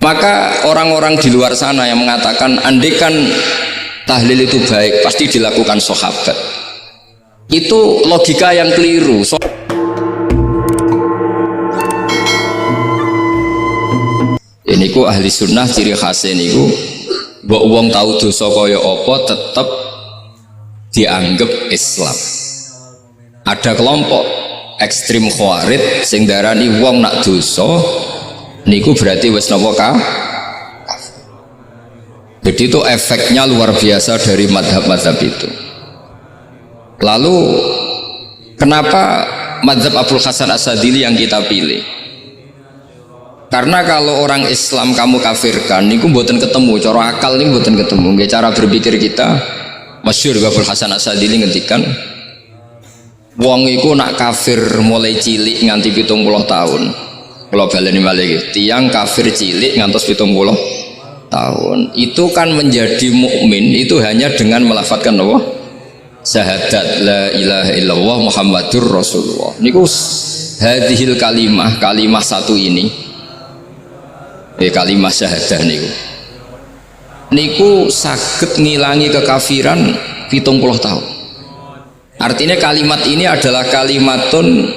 Maka orang-orang di luar sana yang mengatakan andaikan tahlil itu baik pasti dilakukan sahabat, itu logika yang keliru. Ini ku ahli sunnah ciri khasnya niku mbok wong tahu dosa kaya apa tetap dianggap Islam. Ada kelompok ekstrim khawarij sing darani wong nak dosa niku berarti wis napa kafir. Jadi itu efeknya luar biasa dari madhab-madhab itu. Lalu kenapa madhab Abul Hasan As-Sadili yang kita pilih? Karena kalau orang Islam kamu kafirkan niku mboten ketemu, cara akal niku mboten ketemu. Nggih cara berpikir kita masyhur Abul Hasan As-Sadili ngendikan wong iku nak kafir mulai cilik nganti 70 tahun. Kalau baleni malih tiang kafir cilik ngantos 70 tahun itu kan menjadi mukmin itu hanya dengan melafadzkan apa? Syahadat la ilaha illallah Muhammadur Rasulullah. Niku hadhil kalimah satu ini. Kalimah syahadah niku saged ngilangi kekafiran 70 tahun. Artinya kalimat ini adalah kalimatun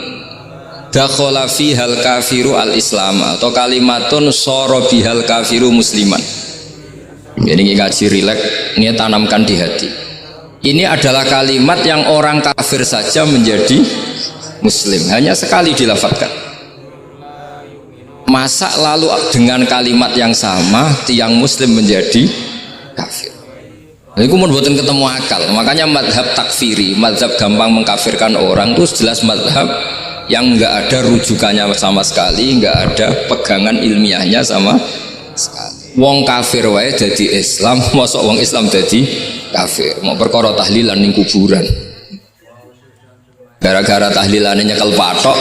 dakhala fihal kafiru al-islam atau kalimatun sara bihal kafiru musliman. Ini ngaji rileks, ini tanamkan di hati. Ini adalah kalimat yang orang kafir saja menjadi muslim, hanya sekali dilafadzkan. Masa lalu dengan kalimat yang sama tiang muslim menjadi kafir. Ini kemudian buatan ketemu akal. Makanya madhab takfiri, madhab gampang mengkafirkan orang itu jelas madhab yang enggak ada rujukannya sama sekali, enggak ada pegangan ilmiahnya sama sekali. Wong kafir wae jadi Islam, mosok wong Islam jadi kafir. Mau perkara tahlilan ning kuburan. Gara-gara tahlilannya nyekel patok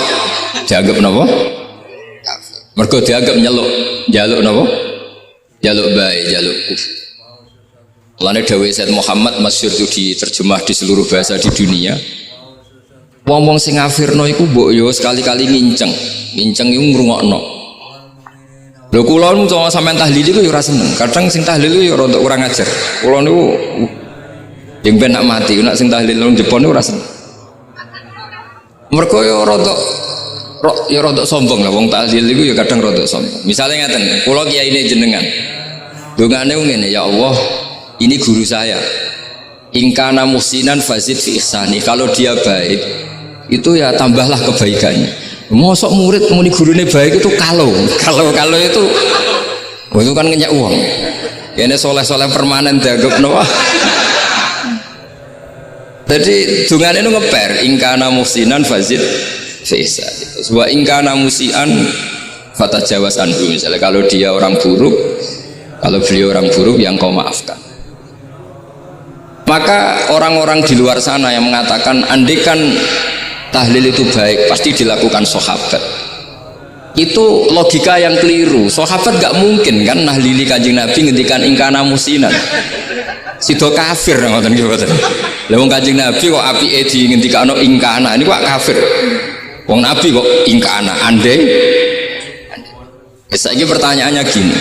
dianggap napa? Kafir. Mergo dianggap njaluk napa? Jaluk bae, jaluk kufur. Lane dawuh Said Muhammad masyhur itu diterjemah di seluruh bahasa di dunia. Wong-wong sing ngafirno iku mbok yo sekali-kali nginceng iku ngrungokno. Lho kula nu sampean tahlil iku yo ora seneng. Kadang sing tahlil yo rada kurang ajar. Kula niku yang ben nak mati, nak sing tahlil nang Jepun niku ora seneng. Mergo yo rada sombong lah wong tahlil iku yo kadang rada sombong. Misale ngaten, kula kiyaine jenengan. Dongane ngene, ya Allah, ini guru saya. Ingkana muhsinan fazid fi ihsani. Kalau dia baik, itu ya tambahlah kebaikannya. Mosok murid muni gurune baik itu kalau itu itu kan ngenyak uang. Ini soleh-soleh permanen dianggap napa? Jadi dungane itu ngeper ingkana muhsinan fazid fi ihsani. Wa ingkana musian fatajawaz anhu. Misalnya kalau dia orang buruk, kalau beliau orang buruk yang kau maafkan. Maka orang-orang di luar sana yang mengatakan andaikan tahlil itu baik pasti dilakukan sahabat, itu logika yang keliru. Sahabat gak mungkin kan nahlili Kanjeng Nabi ngendikan ingkana musinan sido kafir ngoten nggih mboten. Lah wong Kanjeng Nabi kok apike di ngendikano ingkana ini kok kafir. Wong Nabi kok ingkana andai. Saiki pertanyaannya gini,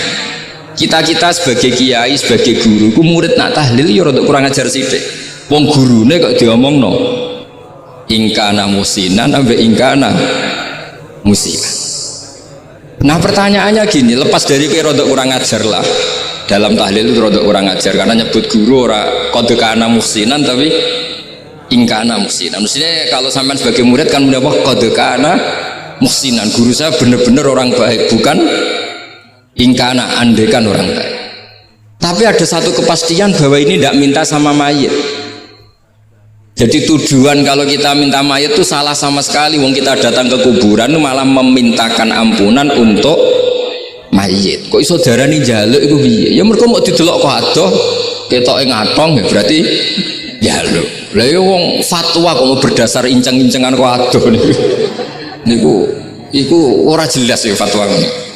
kita sebagai kiai, sebagai guru, ku murid nak tahlil ya rada kurang ajar sithik. Wong gurune kok diomongno ingkana musinan ambek ingkana musian. Nah pertanyaannya gini, lepas dari kira rada kurang ajar lah dalam tahlil itu rada kurang ajar karena nyebut guru ora kode kana musinan tapi ingkana musinan. Maksudnya kalau sampean sebagai murid kan menapa kode kana musinan, guru saya benar-benar orang baik, bukan ingkana andekan orang baik. Tapi ada satu kepastian bahwa ini tidak minta sama mayit. Jadi tujuan kalau kita minta mayit itu salah sama sekali. Wong kita datang ke kuburan malah memintakan ampunan untuk mayit. Kok iso darani njaluk iku piye? Ya mergo mau didelok kok adoh ketoke ngatong ya berarti njaluk. Lah ya wong fatwa kok mau berdasar inceng-incengan kok adoh niku iku ora jelas ya fatwa ngono.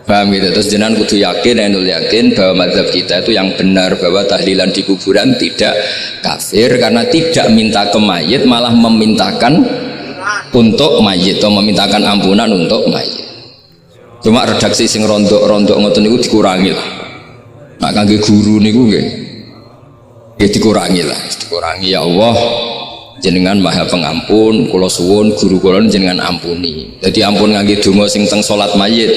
Paham gitu. Terus jenengan kudu yakin, yakin bahwa mazhab kita itu yang benar, bahwa tahlilan di kuburan tidak kafir karena tidak minta ke mayit, malah memintakan untuk mayit atau memintakan ampunan untuk mayit. Cuma redaksi sing rontok-rontok ngoten niku dikurangi lah. Nah kangge guru niku nggih ya dikurangi lah, dikurangi. Ya Allah jenengan maha pengampun, kula suwun guru kula jenengan ampuni. Jadi ampun ngangge donga sing teng salat mayit.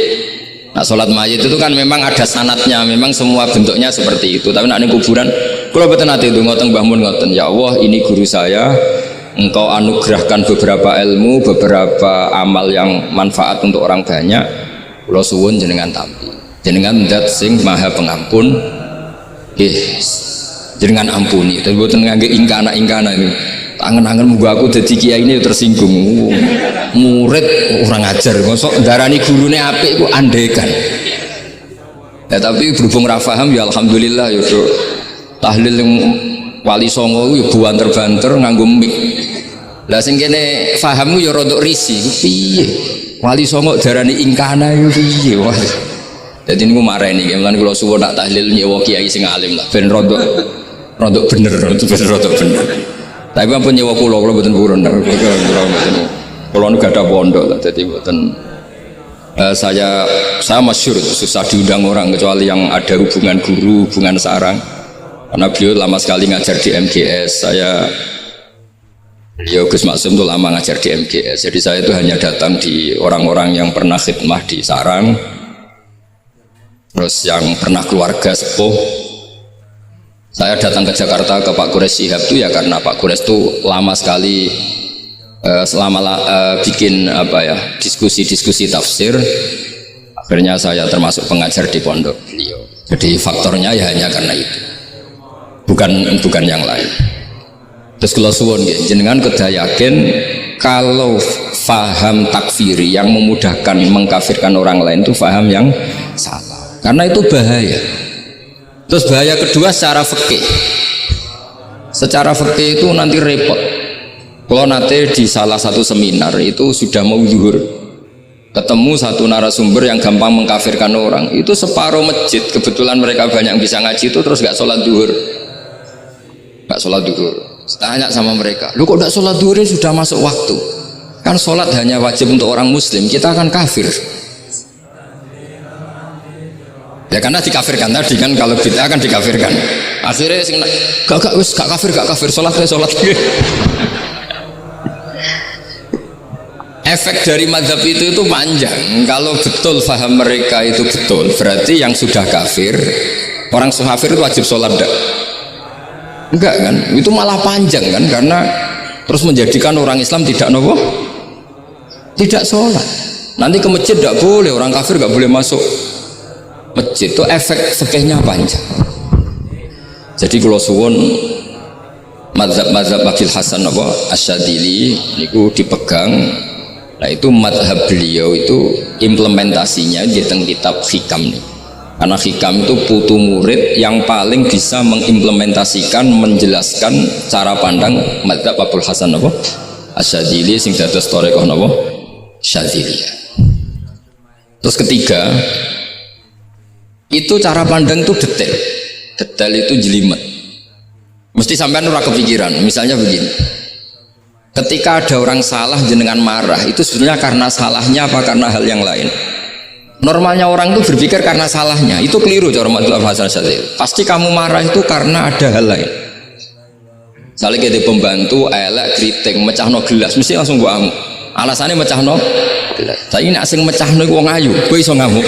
Nah salat mayit itu kan memang ada sanatnya, memang semua bentuknya seperti itu. Tapi nek ning kuburan kula mboten nate donga teng Mbah Mun ngoten. Ya Allah ini guru saya, Engkau anugerahkan beberapa ilmu, beberapa amal yang manfaat untuk orang banyak. Kula suwun jenengan tampi. Jenengan zat sing maha pengampun. Jenengan ampuni. Tapi mboten ngangge ingkana-ingkana ini. Angen-angen muga aku dadi kiai ini tersinggung. Murid orang ajar, mosok ndarani gurune apik iku andekan. Ya tapi berhubung ra paham ya alhamdulillah ya tahlil yang Wali Songo ya buanter-banter nganggo mik. Lah sing kene pahamku ya rodok risi. Piye? Wali Songo darani ingkana ya piye? Wah. Dadi niku mareni nggih, lan kula suwun nak tahlil nyewa kiai sing alim lah ben rodok bener, rodok bener. Tapi ampun nyewa kula mboten purun. Kula nu gadah pondok lah dadi mboten saya masyhur susah diundang orang kecuali yang ada hubungan guru, hubungan sarang. Karena beliau lama sekali ngajar di MGS. Beliau Gus Maksum itu lama ngajar di MGS. Jadi saya itu hanya datang di orang-orang yang pernah khidmah di sarang, terus yang pernah keluarga sepuh. Saya datang ke Jakarta ke Pak Quraisy Shihab itu ya karena Pak Quraisy itu lama sekali bikin diskusi-diskusi tafsir. Akhirnya saya termasuk pengajar di pondok beliau. Jadi faktornya ya hanya karena itu, bukan yang lain. Terus kalau suwun jenengan kedayaken kalau faham takfiri yang memudahkan mengkafirkan orang lain itu faham yang salah, karena itu bahaya. Terus bahaya kedua secara fikih. Secara fikih itu nanti repot. Kalau nanti di salah satu seminar itu sudah mau zuhur, ketemu satu narasumber yang gampang mengkafirkan orang, itu separuh masjid kebetulan mereka banyak yang bisa ngaji itu terus gak sholat zuhur, gak sholat zuhur. Tanya sama mereka, lu kok gak sholat zuhur, ini sudah masuk waktu, kan sholat hanya wajib untuk orang muslim, kita akan kafir. Ya karena dikafirkan tadi kan, kalau kita akan dikafirkan. Akhirnya gak kafir, sholat. Efek dari mazhab itu panjang. Kalau betul faham mereka itu betul, berarti yang sudah kafir, orang kafir itu wajib sholat enggak kan? Itu malah panjang kan, karena terus menjadikan orang Islam tidak sholat. Nanti ke masjid tidak boleh, orang kafir nggak boleh masuk masjid. Itu efek fikihnya panjang. Jadi kalau suwun mazhab Abil Hasan Asyadzili niku dipegang. Nah itu madhab beliau itu implementasinya di teng kitab Hikam nih. Karena Hikam itu putu murid yang paling bisa mengimplementasikan, menjelaskan cara pandang madhab Abul Hasan Asyadzili sing dados thariqah Syadziliyah. Terus ketiga, itu cara pandang itu detail itu jelimet. Mesti sampean ora kepikiran. Misalnya begini, ketika ada orang salah jenengan marah, itu sebenarnya karena salahnya apa karena hal yang lain? Normalnya orang itu berpikir karena salahnya, itu keliru cara Abul Hasan Asyadzili. Pasti kamu marah itu karena ada hal lain. Misalnya kita pembantu elek kritik mecahno gelas, mesti langsung gua amuk. Alasannya mecahno gelas. Tapi nek sing mecahno iku wong ayu, kowe iso ngamuk.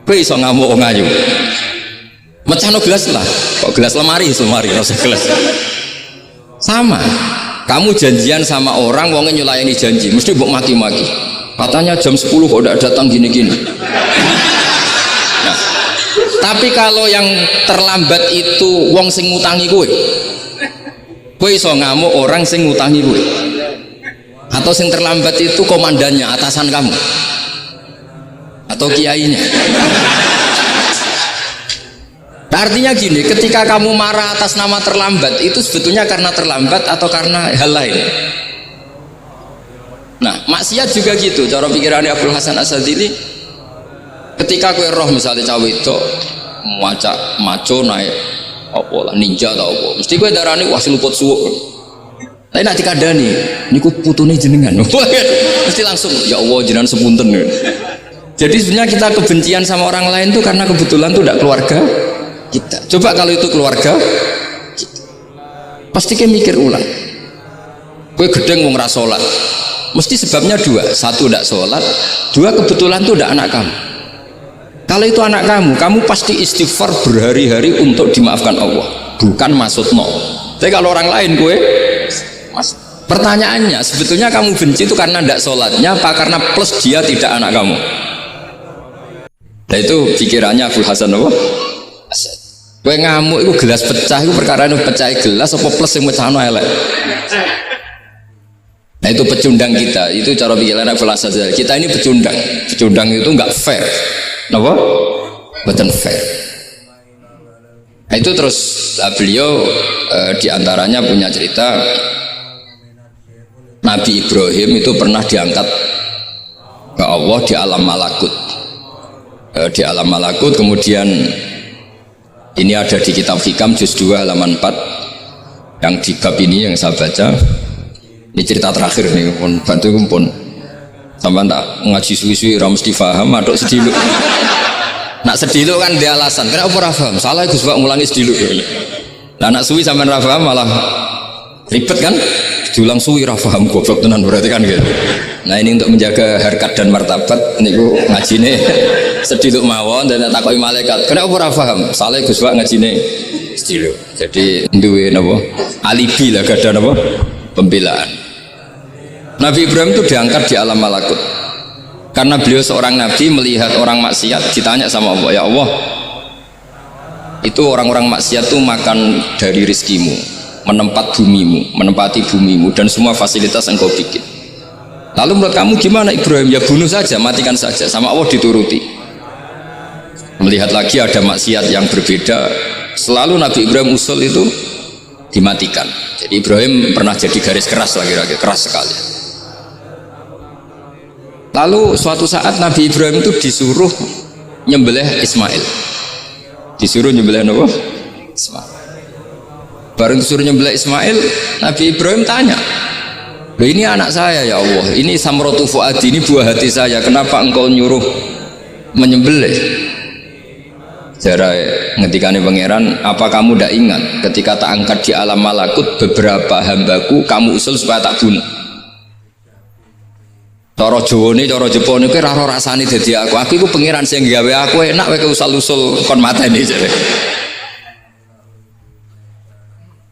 Kowe iso ngamuk wong ayu. Mecahno gelas lah, kok gelas lemari rasa gelas. Sama, kamu janjian sama orang, wongnya nyulayani janji, mesti mbok maki-maki. Katanya jam 10 kok udah datang gini-gini. Nah, tapi kalau yang terlambat itu wong sing ngutangi kowe iso ngamuk orang sing ngutangi kowe. Atau sing terlambat itu komandannya, atasan kamu, atau kiainya. Artinya gini, ketika kamu marah atas nama terlambat, itu sebetulnya karena terlambat atau karena hal lain. Nah, maksiat juga gitu. Cara pikirannya Abul Hasan Asyadzili, ketika kue roh misalnya cawe itu maco naik ninja atau apa, mesti kue darani wah seluput suwuk. Tapi nak dikandani, niku putune jenengan. Mesti langsung, ya Allah jenengan sepunten. Jadi sebenarnya kita kebencian sama orang lain tuh karena kebetulan tuh tidak keluarga kita. Coba kalau itu keluarga kita, pasti kita mikir ulang. Gue gedeng wong ra salat. Mesti sebabnya dua, satu tidak sholat, dua kebetulan tuh tidak anak kamu. Kalau itu anak kamu, kamu pasti istighfar berhari-hari untuk dimaafkan Allah, bukan maksud no. Tapi kalau orang lain gue, mas, pertanyaannya sebetulnya kamu benci itu karena tidak sholatnya, apa karena plus dia tidak anak kamu? Nah itu pikirannya Abul Hasan apa? Gue ngamuk itu gelas pecah, itu perkara itu pecah gelas, apa plus yang pecah no elek? Nah itu pecundang kita, itu cara pikiran Abul Hasan. Kita ini pecundang, pecundang itu nggak fair, apa? Bukan fair. Nah itu terus beliau diantaranya punya cerita Nabi Ibrahim itu pernah diangkat ke Allah di alam malakut. Di alam malakut kemudian ini ada di kitab Hikam juz 2 halaman 4 yang di bab ini yang saya baca. Ini cerita terakhir nih, pun bantu pun sampai tak ngaji suwi-suwi ora mesti paham aduk sediluk. Nak sediluk kan dia alasan, kenapa ora paham? Salah Gus Pak ngulangi sediluk. Lah nak suwi sampean ora paham malah ribet kan? Diulang suwi ora paham goblok tenan berarti kan gitu. Nah ini untuk menjaga harkat dan martabat niku ngajine sediluk mawon dan takoki malaikat. Kenapa ora paham? Salah Gus Pak ngajine sediluk. Jadi duwe napa? Alibi lah gadah napa? Pembelaan. Nabi Ibrahim itu diangkat di alam malakut karena beliau seorang nabi melihat orang maksiat, ditanya sama Allah, ya Allah itu orang-orang maksiat itu makan dari rizkimu, menempati bumimu dan semua fasilitas engkau bikin. Lalu menurut kamu gimana Ibrahim? Ya bunuh saja, matikan saja. Sama Allah dituruti. Melihat lagi ada maksiat yang berbeda, selalu Nabi Ibrahim usul itu dimatikan. Jadi Ibrahim pernah jadi garis keras lagi, keras sekali. Lalu suatu saat Nabi Ibrahim itu disuruh nyembelih Ismail. Disuruh nyembelih apa? Ismail. Baru disuruh nyembelih Ismail, Nabi Ibrahim tanya, loh ini anak saya ya Allah, ini samrotu fuadi, ini buah hati saya, kenapa engkau nyuruh menyembelih? Jarai ngetikane pangeran, apa kamu tidak ingat ketika tak angkat di alam malakut beberapa hambaku kamu usul supaya tak bunuh? Cara Jawa ini, cara Jepang ini kira rasani dadi aku itu pangeran sing gawe aku enak wae usul-usul kon mateni jare.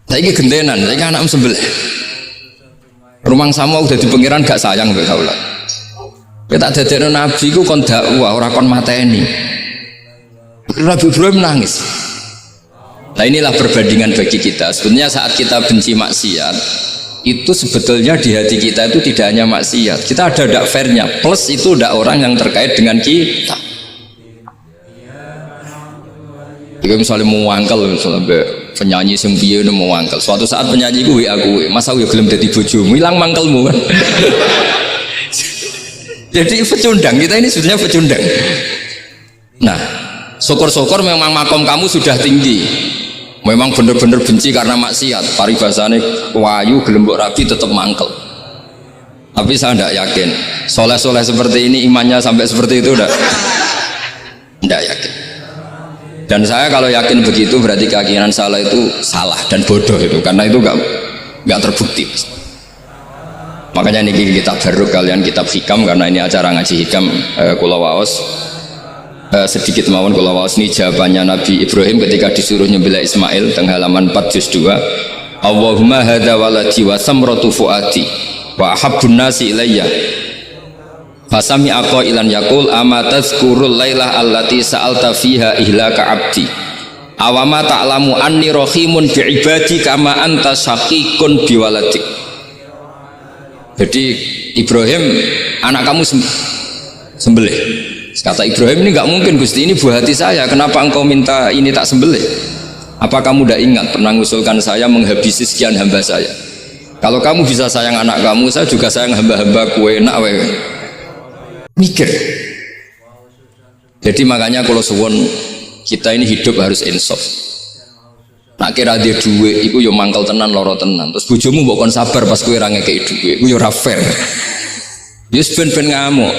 Saiki gentenan, saiki anakmu sembelih. Rumang sama udah di pangeran gak sayang mbek kaula. Kowe tak dadekno nabi ku kon dakwah ora kon mateni. Nabi Ibrahim nangis. Nah inilah perbandingan bagi kita. Sebenarnya saat kita benci maksiat, itu sebetulnya di hati kita itu tidak hanya maksiat, kita ada tidak fairnya, plus itu ada orang yang terkait dengan kita. Jika misalnya mau wangkel, misalnya penyanyi sing piye mau wangkel, suatu saat penyanyi gue aku, masa gue belum jadi bojomu, hilang mangkelmu kan? Jadi pecundang, kita ini sebetulnya pecundang. Nah, syukur-syukur memang makom kamu sudah tinggi. Memang benar-benar benci karena maksiat, paribasane wayu gelembok rabi tetap mangkel. Tapi saya tidak yakin soleh-soleh seperti ini imannya sampai seperti itu, tidak yakin. Dan saya kalau yakin begitu berarti keyakinan salah itu salah dan bodoh itu, karena itu nggak terbukti. Makanya ini kitab baru kalian, kitab Hikam, karena ini acara ngaji Hikam kula waos. Sedikit mawon kula waos ini jawabannya Nabi Ibrahim ketika disuruh nyembelih Ismail teng halaman 4 juz 2. Allahumma hadza waladi wa samratu fuadi wa habbun nasi ilayya. Fasami aqailan yaqul ama tazkurul lailah allati sa'alta fiha ihlaka abdi. Awama ta'lamu anni rahimun bi ibadi kama anta syaqiqun bi waladik. Jadi Ibrahim, anak kamu sembelih. Kata Ibrahim, ini nggak mungkin Gusti, ini buah hati saya, kenapa engkau minta ini tak sembelih? Apa kamu tidak ingat pernah mengusulkan saya menghabisi sekian hamba saya? Kalau kamu bisa sayang anak kamu, saya juga sayang hamba-hamba kue enak we. Mikir. Jadi makanya kalau suwon kita ini hidup harus insaf. Nak kira dia duit, iku yo mangkel tenan, loro tenan. Terus bojomu mbok kon sabar pas kowe ra ngekeki duit, iku yo ora fair. Yo ben ngamuk.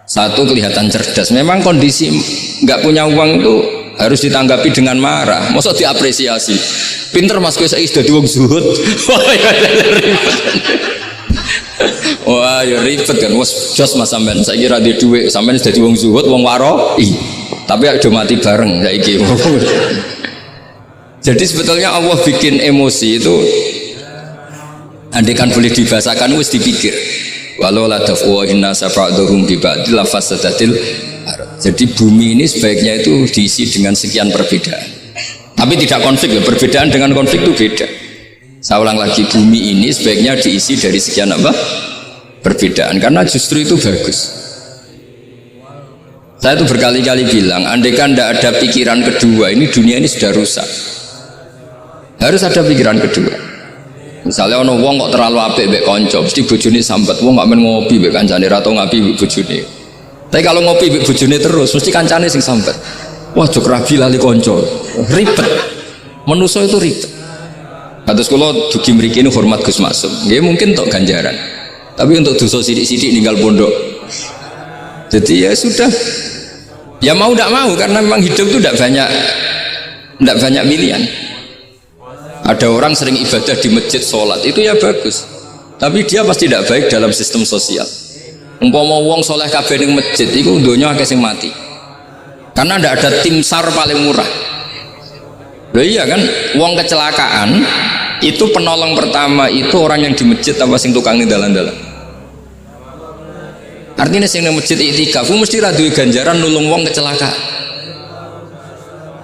Satu kelihatan cerdas. Memang kondisi nggak punya uang itu harus ditanggapi dengan marah. Masa diapresiasi. Pinter mas kowe saiki dadi wong zuhud. Wah ya ribet kan. Wes jos mas sampean saiki ra duwe duit, sampean dadi wong zuhud, wong waro. Tapi ada mati bareng saiki. Jadi sebetulnya Allah bikin emosi itu andai kan boleh dibahasakan wis dipikir. Walau la dafwa inna safa'duhum bi ba'dil lafasadatil. Jadi bumi ini sebaiknya itu diisi dengan sekian perbedaan. Tapi tidak konflik ya, perbedaan dengan konflik itu beda. Saya ulang lagi, bumi ini sebaiknya diisi dari sekian apa? Perbedaan, karena justru itu bagus. Saya itu berkali-kali bilang, andai kan tidak ada pikiran kedua, ini dunia ini sudah rusak. Harus ada pikiran kedua. Misalnya ono wong kok terlalu apik mbek kanca, mesti bojone sambat, wong gak men ngopi mbek kancane ra tau ngapi mbek bojone. Tapi kalau ngopi mbek bojone terus, mesti kancane sing sambat. Wah, jok rabi lali kanca. Ribet. Manusa itu ribet. Kados kula dugi mriki ini hormat Gus Maksum. Nggih mungkin tok ganjaran. Tapi untuk dosa sithik-sithik ninggal pondok. Jadi ya sudah. Ya mau tidak mau karena memang hidup itu tidak banyak pilihan. Ada orang sering ibadah di masjid, sholat itu ya bagus, tapi dia pasti tidak baik dalam sistem sosial. Umpama wong soleh kabeh ning masjid itu donya akeh sing mati karena tidak ada tim SAR paling murah. Loh iya kan, wong kecelakaan itu penolong pertama itu orang yang di masjid apa sing tukang ning dalan-dalan. Artinya sing ning masjid iktikaf mesti ra duwe ganjaran nulung wong kecelakaan.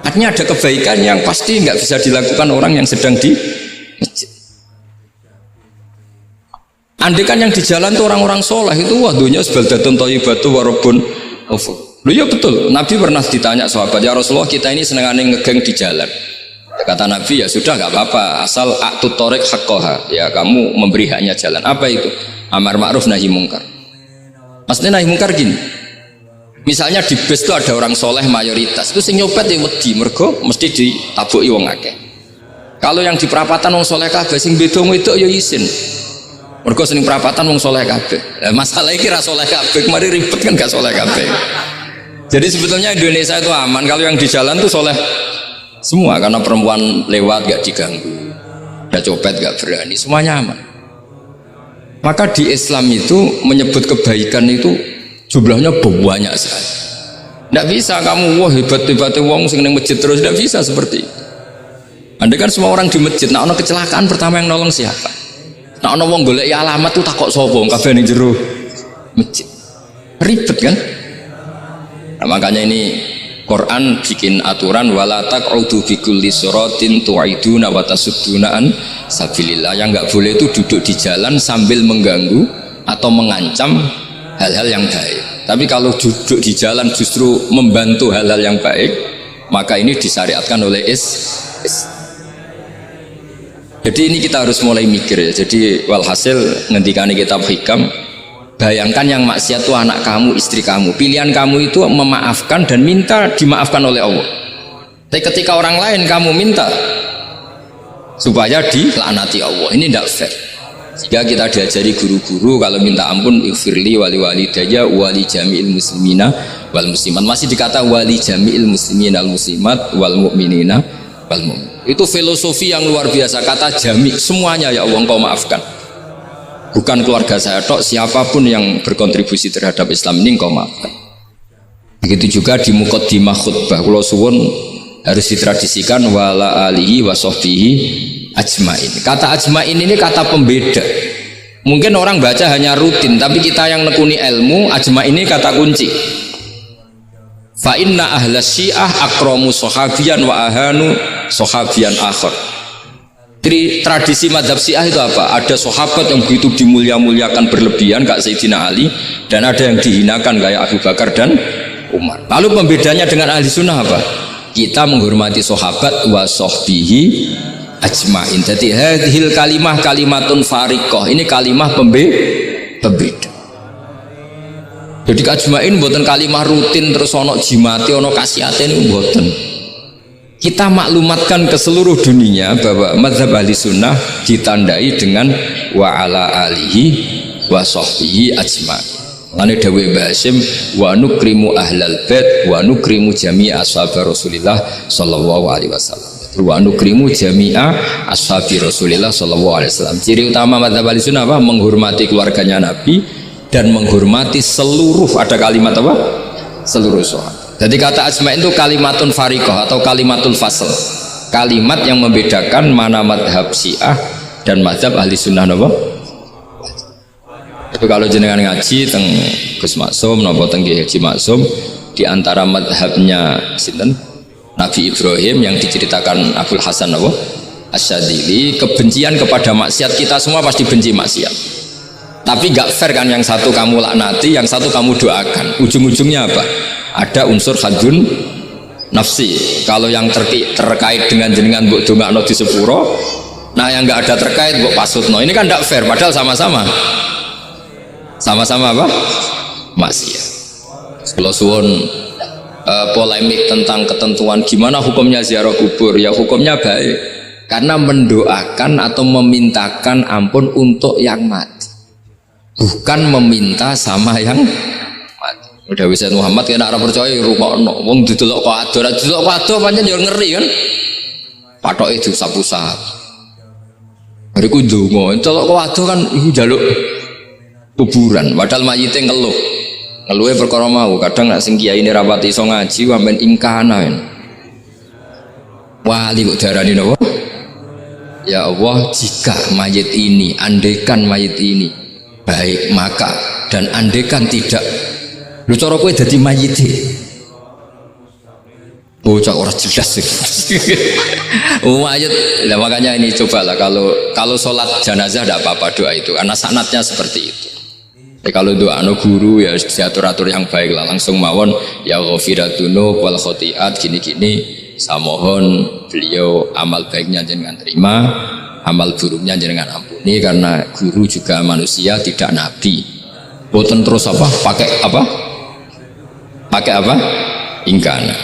Artinya ada kebaikan yang pasti nggak bisa dilakukan orang yang sedang di masjid. Andai kan yang di jalan itu orang-orang soleh itu wah dunia sebaldatun thayyibatu warabun ghafur. Loh ya betul. Nabi pernah ditanya sahabat, ya Rasulullah kita ini senengane ngegeng di jalan. Kata Nabi ya sudah nggak apa-apa asal a'tut thariq haqqaha, ya kamu memberi haknya jalan. Apa itu? Amar ma'ruf nahi mungkar. Maksudnya nahi mungkar gini. Misalnya di bus itu ada orang soleh mayoritas, itu sing nyopet yang wedi, mergo mesti ditabuki wong akeh. Kalau yang di perapatan wong soleh kabeh, sing beda itu ya isin. Mergo sing perapatan wong soleh kabeh. Nah, masalah iki ra soleh kabeh, kemarin ribet kan gak soleh kabeh. Jadi sebetulnya Indonesia itu aman kalau yang di jalan tuh soleh semua, karena perempuan lewat gak diganggu, ada copet gak berani, semuanya aman. Maka di Islam itu menyebut kebaikan itu jumlahnya banyak sekali. Tidak bisa kamu wah hebat-hebatnya wong sing ning masjid terus, tidak bisa seperti itu. Andai kan semua orang di masjid, nah ono kecelakaan pertama yang nolong siapa? Nah ono wong golek alamat tuh takok sapa kabeh ning jero masjid. Ribet kan? Nah, makanya ini Quran bikin aturan wala taq'udu bi kulli siratin tu'iduna wa tasudduna an sabilillah. Yang enggak boleh itu duduk di jalan sambil mengganggu atau mengancam hal-hal yang baik. Tapi kalau duduk di jalan justru membantu hal-hal yang baik, maka ini disyariatkan oleh Jadi ini kita harus mulai mikir ya. Jadi walhasil ngendikane kitab hikam, bayangkan yang maksiat itu anak kamu, istri kamu. Pilihan kamu itu memaafkan dan minta dimaafkan oleh Allah. Tapi ketika orang lain kamu minta supaya dilaknati Allah, ini tidak fair. Jika kita diajari guru-guru kalau minta ampun ighfirli wali walidayya wali jami'il muslimina wal muslimat, masih dikata wali jami'il muslimina wal muslimat wal mu'minina wal mu'min. Itu filosofi yang luar biasa, kata jami' semuanya ya Allah engkau maafkan, bukan keluarga saya tok, siapapun yang berkontribusi terhadap Islam ini engkau maafkan. Begitu juga di muqaddimah khutbah kula suwun harus ditradisikan wala alihi wa sahbihi ajmain. Kata ajmain ini kata pembeda. Mungkin orang baca hanya rutin, tapi kita yang nekuni ilmu, ajmain ini kata kunci. Fa inna ahla syiah akramu sahabiyan wa ahanu sahabiyan akhar. Tradisi madhab syiah itu apa? Ada sahabat yang begitu dimulia-muliakan berlebihan kayak Sayyidina Ali, dan ada yang dihinakan kayak Abu Bakar dan Umar. Lalu pembedanya dengan ahli sunnah apa? Kita menghormati sahabat wa sahbihi ajmain. Jadi hadhil kalimah kalimatun fariqah, ini kalimah pembeda. Jadi ajmain buatan kalimah rutin terus ono jimati ono kasiate ini buatan. kita maklumatkan ke seluruh dunia bahwa mazhab ahli sunnah ditandai dengan wa ala alihi wa sahbihi ajma'in. Lane dawe Mbah Hasyim wa nukrimu ahlal bait wa nukrimu jami'a ashab Rasulillah sallallahu alaihi wasallam. Wa nukrimu jami'a ashabi Rasulillah sallallahu alaihi wasallam. Ciri utama mazhab ahli sunnah apa? Menghormati keluarganya Nabi dan menghormati seluruh, ada kalimat apa? Seluruh sahabat. Jadi kata ajma'in itu kalimatun fariqah atau kalimatul fasl, kalimat yang membedakan mana madhab syiah dan madhab ahli sunnah apa? Tapi kalau jenengan ngaji teng Gus Maksum napa teng Haji Maksum, di antara madhabnya sinten Nabi Ibrahim yang diceritakan Abul Hasan apa? Asyadili, kebencian kepada maksiat, kita semua pasti benci maksiat. Tapi gak fair kan, yang satu kamu laknati, yang satu kamu doakan. Ujung-ujungnya apa? Ada unsur hadun nafsi. Kalau yang terkait dengan jenengan mbok dongakno di sepuro, nah yang nggak ada terkait mbok pasutno. Ini kan tidak fair, padahal sama-sama apa? Maksiat. Kalau suwun polemik tentang ketentuan gimana hukumnya ziarah kubur, ya hukumnya baik karena mendoakan atau memintakan ampun untuk yang mati, bukan meminta sama yang udah bisa Muhammad kena arah percaya rukokno wong didelok kok ado, ora didelok kok ado pancen yo ngeri kan. Patoke diusap-usap. Bariku ndonga, delok kok ado kan iku njaluk kuburan, padahal mayite ngeluh. Ngeluhe perkara mau, kadang nek sing kiai ini rapati iso ngaji sampean ingkana. Wali kok darani napa? Ya Allah, jika mayit ini, andekan mayit ini baik maka, dan andekan tidak, lu cara kowe dadi mayite. Bocah ora jelas sih. Mayit. Lah makanya ini cobalah kalau sholat jenazah tidak apa-apa doa itu karena sanatnya seperti itu. Kalau doa guru ya diatur-atur yang baik lah, langsung mawon ya ghafiratunu wal khotiat gini-gini, saya mohon beliau amal baiknya jangan terima, amal buruknya jangan ampuni, karena guru juga manusia tidak nabi. Boten terus apa pakai apa ingkana.